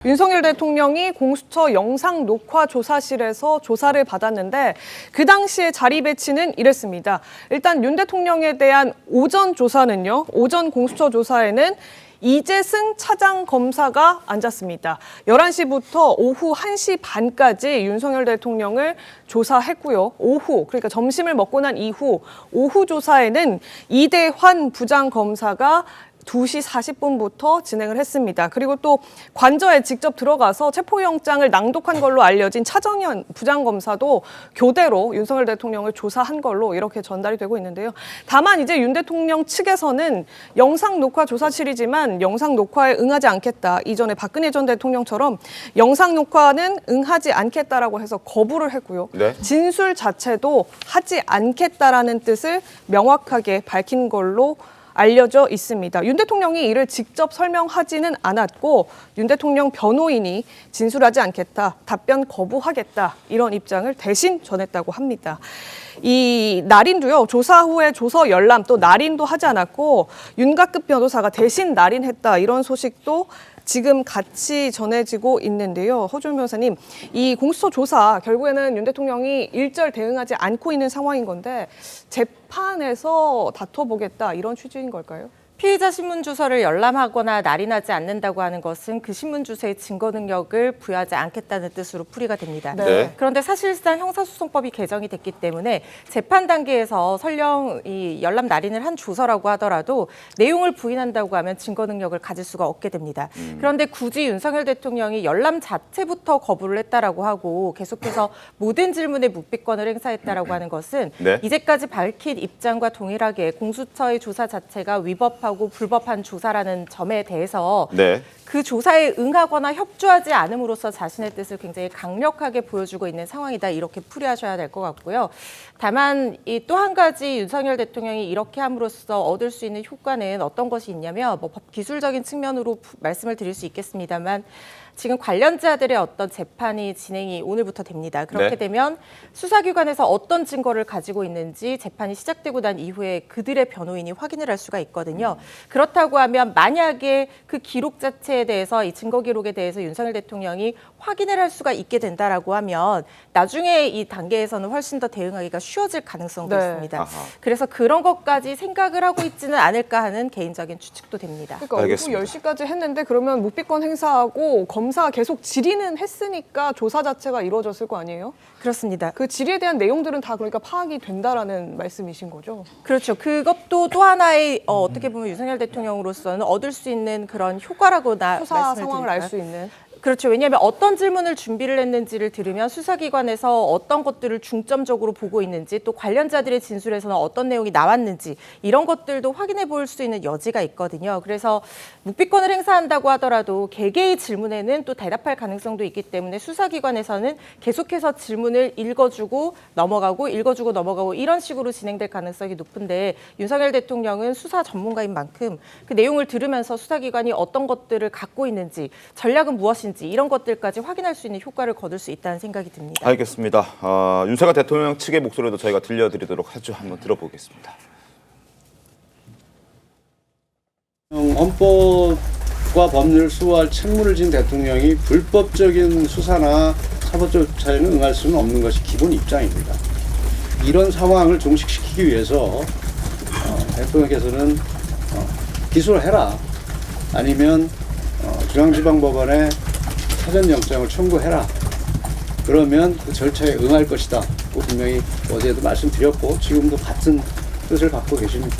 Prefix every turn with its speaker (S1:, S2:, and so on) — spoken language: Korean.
S1: 윤석열 대통령이 공수처 영상 녹화 조사실에서 조사를 받았는데 그 당시에 자리 배치는 이랬습니다. 일단 윤 대통령에 대한 오전 조사는요. 오전 공수처 조사에는 이재승 차장검사가 앉았습니다. 11시부터 오후 1시 반까지 윤석열 대통령을 조사했고요. 오후, 그러니까 점심을 먹고 난 이후 오후 조사에는 이대환 부장검사가 2시 40분부터 진행을 했습니다. 그리고 또 관저에 직접 들어가서 체포영장을 낭독한 걸로 알려진 차정현 부장검사도 교대로 윤석열 대통령을 조사한 걸로 이렇게 전달이 되고 있는데요. 다만 이제 윤 대통령 측에서는 영상 녹화 조사실이지만 영상 녹화에 응하지 않겠다. 이전에 박근혜 전 대통령처럼 영상 녹화는 응하지 않겠다라고 해서 거부를 했고요. 네. 진술 자체도 하지 않겠다라는 뜻을 명확하게 밝힌 걸로 알려져 있습니다. 윤 대통령이 이를 직접 설명하지는 않았고 윤 대통령 변호인이 진술하지 않겠다, 답변 거부하겠다 이런 입장을 대신 전했다고 합니다. 이 날인도요. 조사 후에 조서 열람 또 날인도 하지 않았고 윤곽급 변호사가 대신 날인했다 이런 소식도 지금 같이 전해지고 있는데요. 허준 변호사님, 이 공수처 조사 결국에는 윤 대통령이 일절 대응하지 않고 있는 상황인 건데 재판에서 다퉈보겠다 이런 취지인 걸까요?
S2: 피의자 신문 주소를 열람하거나 날인하지 않는다고 하는 것은 그 신문 주소의 증거 능력을 부여하지 않겠다는 뜻으로 풀이가 됩니다.
S1: 네.
S2: 그런데 사실상 형사소송법이 개정이 됐기 때문에 재판 단계에서 설령 이 열람 날인을 한 조서라고 하더라도 내용을 부인한다고 하면 증거 능력을 가질 수가 없게 됩니다. 그런데 굳이 윤석열 대통령이 열람 자체부터 거부를 했다라고 하고 계속해서 모든 질문에 묵비권을 행사했다라고 하는 것은 이제까지 밝힌 입장과 동일하게 공수처의 조사 자체가 위법하고 불법한 조사라는 점에 대해서 그 조사에 응하거나 협조하지 않음으로써 자신의 뜻을 굉장히 강력하게 보여주고 있는 상황이다. 이렇게 풀이하셔야 될 것 같고요. 다만 이 또 한 가지 윤석열 대통령이 이렇게 함으로써 얻을 수 있는 효과는 어떤 것이 있냐면 뭐 법 기술적인 측면으로 말씀을 드릴 수 있겠습니다만 지금 관련자들의 어떤 재판이 진행이 오늘부터 됩니다. 그렇게 되면 수사기관에서 어떤 증거를 가지고 있는지 재판이 시작되고 난 이후에 그들의 변호인이 확인을 할 수가 있거든요. 그렇다고 하면 만약에 그 기록 자체에 대해서 이 증거 기록에 대해서 윤석열 대통령이 확인을 할 수가 있게 된다라고 하면 나중에 이 단계에서는 훨씬 더 대응하기가 쉬워질 가능성도 있습니다. 그래서 그런 것까지 생각을 하고 있지는 않을까 하는 개인적인 추측도 됩니다.
S1: 그러니까 알겠습니다. 오후 10시까지 했는데 그러면 묵비권 행사하고 검사가 계속 질의는 했으니까 조사 자체가 이루어졌을 거 아니에요?
S2: 그렇습니다.
S1: 그 질의에 대한 내용들은 다 그러니까 파악이 된다라는 말씀이신 거죠?
S2: 그렇죠. 그것도 또 하나의 어떻게 보면 윤석열 대통령으로서는 얻을 수 있는 그런 효과라고나
S1: 수사 상황을 알 수 있는.
S2: 그렇죠. 왜냐하면 어떤 질문을 준비를 했는지를 들으면 수사기관에서 어떤 것들을 중점적으로 보고 있는지 또 관련자들의 진술에서는 어떤 내용이 나왔는지 이런 것들도 확인해 볼 수 있는 여지가 있거든요. 그래서 묵비권을 행사한다고 하더라도 개개의 질문에는 또 대답할 가능성도 있기 때문에 수사기관에서는 계속해서 질문을 읽어주고 넘어가고 이런 식으로 진행될 가능성이 높은데 윤석열 대통령은 수사 전문가인 만큼 그 내용을 들으면서 수사기관이 어떤 것들을 갖고 있는지 전략은 무엇인지 이런 것들까지 확인할 수 있는 효과를 거둘 수 있다는 생각이 듭니다.
S3: 알겠습니다. 윤석열 대통령 측의 목소리도 저희가 들려드리도록 하죠. 한번 들어보겠습니다.
S4: 헌법과 법률을 수호할 책무를 진 대통령이 불법적인 수사나 사법적 조사에는 응할 수는 없는 것이 기본 입장입니다. 이런 상황을 종식시키기 위해서 대통령께서는 기소를 해라 아니면 중앙지방법원에 사전영장을 청구해라. 그러면 그 절차에 응할 것이다. 분명히 어제도 말씀드렸고 지금도 같은 뜻을 갖고 계십니다.